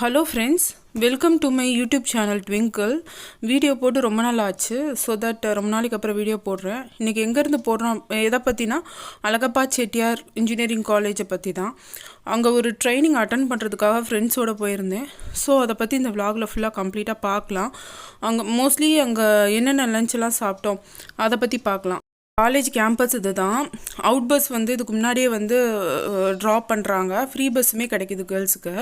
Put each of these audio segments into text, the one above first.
Hello friends, welcome to my YouTube channel Twinkle. Video போட்டு ரொம்ப நாள் ஆச்சு. ஸோ தட் ரொம்ப நாளைக்கு அப்புறம் வீடியோ போடுறேன். இன்றைக்கி எங்கேருந்து போடுறோம் எதை பற்றினா அழகப்பா செட்டியார் இன்ஜினியரிங் காலேஜை பற்றி தான். அங்கே ஒரு ட்ரைனிங் அட்டன் பண்ணுறதுக்காக ஃப்ரெண்ட்ஸோடு போயிருந்தேன். ஸோ அதை பற்றி இந்த விலாகில் ஃபுல்லாக கம்ப்ளீட்டாக பார்க்கலாம். அங்கே மோஸ்ட்லி அங்கே என்னென்ன லஞ்செல்லாம் சாப்பிட்டோம் அதை பற்றி பார்க்கலாம். காலேஜ் கேம்பஸ் இது தான். அவுட் பஸ் வந்து இதுக்கு முன்னாடியே வந்து ட்ராப் பண்ணுறாங்க. ஃப்ரீ பஸ்ஸுமே கிடைக்கிது கேர்ள்ஸுக்கு.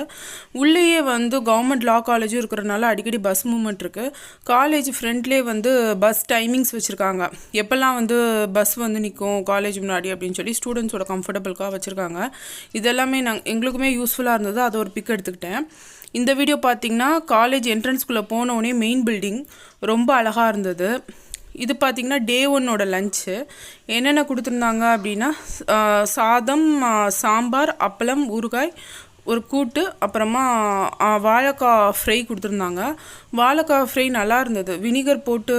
உள்ளேயே வந்து கவர்மெண்ட் லா காலேஜும் இருக்கிறனால அடிக்கடி பஸ் மூவ்மெண்ட் இருக்குது. காலேஜ் ஃப்ரண்ட்லேயே வந்து பஸ் டைமிங்ஸ் வச்சுருக்காங்க. எப்போல்லாம் வந்து பஸ் வந்து நிற்கும் காலேஜ் முன்னாடி அப்படின்னு சொல்லி ஸ்டூடெண்ட்ஸோட கம்ஃபர்டபுளுக்காக வச்சுருக்காங்க. இதெல்லாமே எங்களுக்குமே யூஸ்ஃபுல்லாக இருந்தது. அதை ஒரு பிக் எடுத்துக்கிட்டேன். இந்த வீடியோ பார்த்திங்கன்னா காலேஜ் என்ட்ரன்ஸ்குள்ளே போனோடனே மெயின் பில்டிங் ரொம்ப அழகாக இருந்தது. இது பார்த்திங்கன்னா டே ஒன்னோட லஞ்சு என்னென்ன கொடுத்துருந்தாங்க அப்படின்னா சாதம், சாம்பார், அப்பளம், ஊறுகாய், ஒரு கூட்டு, அப்புறமா வாழைக்காய் ஃப்ரை கொடுத்துருந்தாங்க. வாழைக்காய் ஃப்ரை நல்லா இருந்தது. வினிகர் போட்டு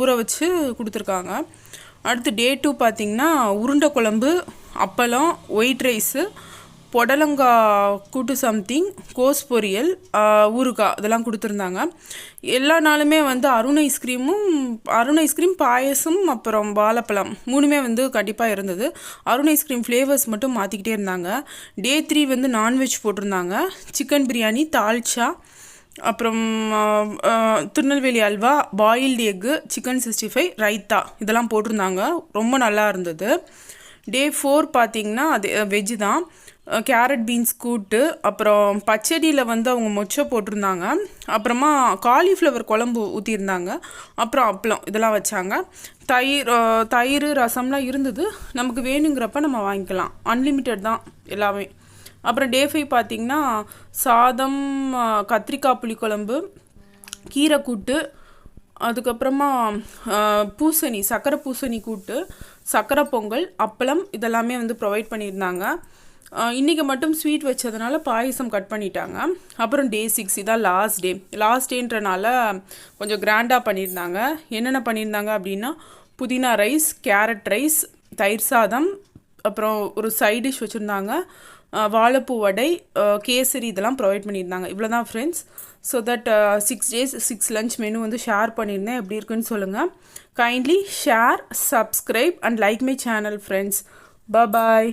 ஊற வச்சு கொடுத்துருக்காங்க. அடுத்து டே 2 பார்த்திங்கன்னா உருண்டை குழம்பு, அப்பளம், ஒயிட் ரைஸு, புடலங்காய் கூட்டு சம்திங், கோஸ் பொரியல், ஊறுகாய் இதெல்லாம் கொடுத்துருந்தாங்க. எல்லா நாளுமே வந்து அருண் ஐஸ்கிரீம், பாயசம், அப்புறம் வாழைப்பழம் மூணுமே வந்து கண்டிப்பாக இருந்தது. அருண் ஐஸ்கிரீம் ஃப்ளேவர்ஸ் மட்டும் மாற்றிக்கிட்டே இருந்தாங்க. டே 3 வந்து நான்வெஜ் போட்டிருந்தாங்க. சிக்கன் பிரியாணி, தால்ச்சா, அப்புறம் Tirunelveli halwa, boiled egg, chicken 65, raita இதெல்லாம் போட்டிருந்தாங்க. ரொம்ப நல்லா இருந்தது. டே 4 பார்த்திங்கன்னா அது வெஜ்ஜு தான். கேரட் பீன்ஸ் கூட்டு, அப்புறம் பச்சடியில் வந்து அவங்க மொச்சை போட்டிருந்தாங்க. அப்புறமா காலிஃப்ளவர் குழம்பு ஊற்றிருந்தாங்க. அப்புறம் அப்பளம் இதெல்லாம் வச்சாங்க. தயிர் ரசம்லாம் இருந்தது. நமக்கு வேணுங்கிறப்ப நம்ம வாங்கிக்கலாம். அன்லிமிட்டட் தான் எல்லாமே. அப்புறம் டே 5 பார்த்திங்கன்னா சாதம், கத்திரிக்காய் புளிக்குழம்பு, கீரை கூட்டு, அதுக்கப்புறமா சர்க்கரை பூசணி கூட்டு, சர்க்கரை பொங்கல், அப்பளம் இதெல்லாமே வந்து ப்ரொவைட் பண்ணியிருந்தாங்க. இன்றைக்கி மட்டும் ஸ்வீட் வச்சதுனால பாயசம் கட் பண்ணிட்டாங்க. அப்புறம் டே 6 இதான் லாஸ்ட் டேன்றனால கொஞ்சம் கிராண்டாக பண்ணியிருந்தாங்க. என்னென்ன பண்ணியிருந்தாங்க அப்படின்னா புதினா ரைஸ், கேரட் ரைஸ், தயிர் சாதம், அப்புறம் ஒரு சைட் டிஷ் வச்சுருந்தாங்க. வாழைப்பூ வடை, கேசரி இதெல்லாம் ப்ரொவைட் பண்ணியிருந்தாங்க. இவ்வளோ தான் friends. So that 6 days 6 lunch menu வந்து ஷேர் பண்ணியிருந்தேன். எப்படி இருக்குன்னு சொல்லுங்கள். Kindly share, subscribe and like my channel friends. Bye.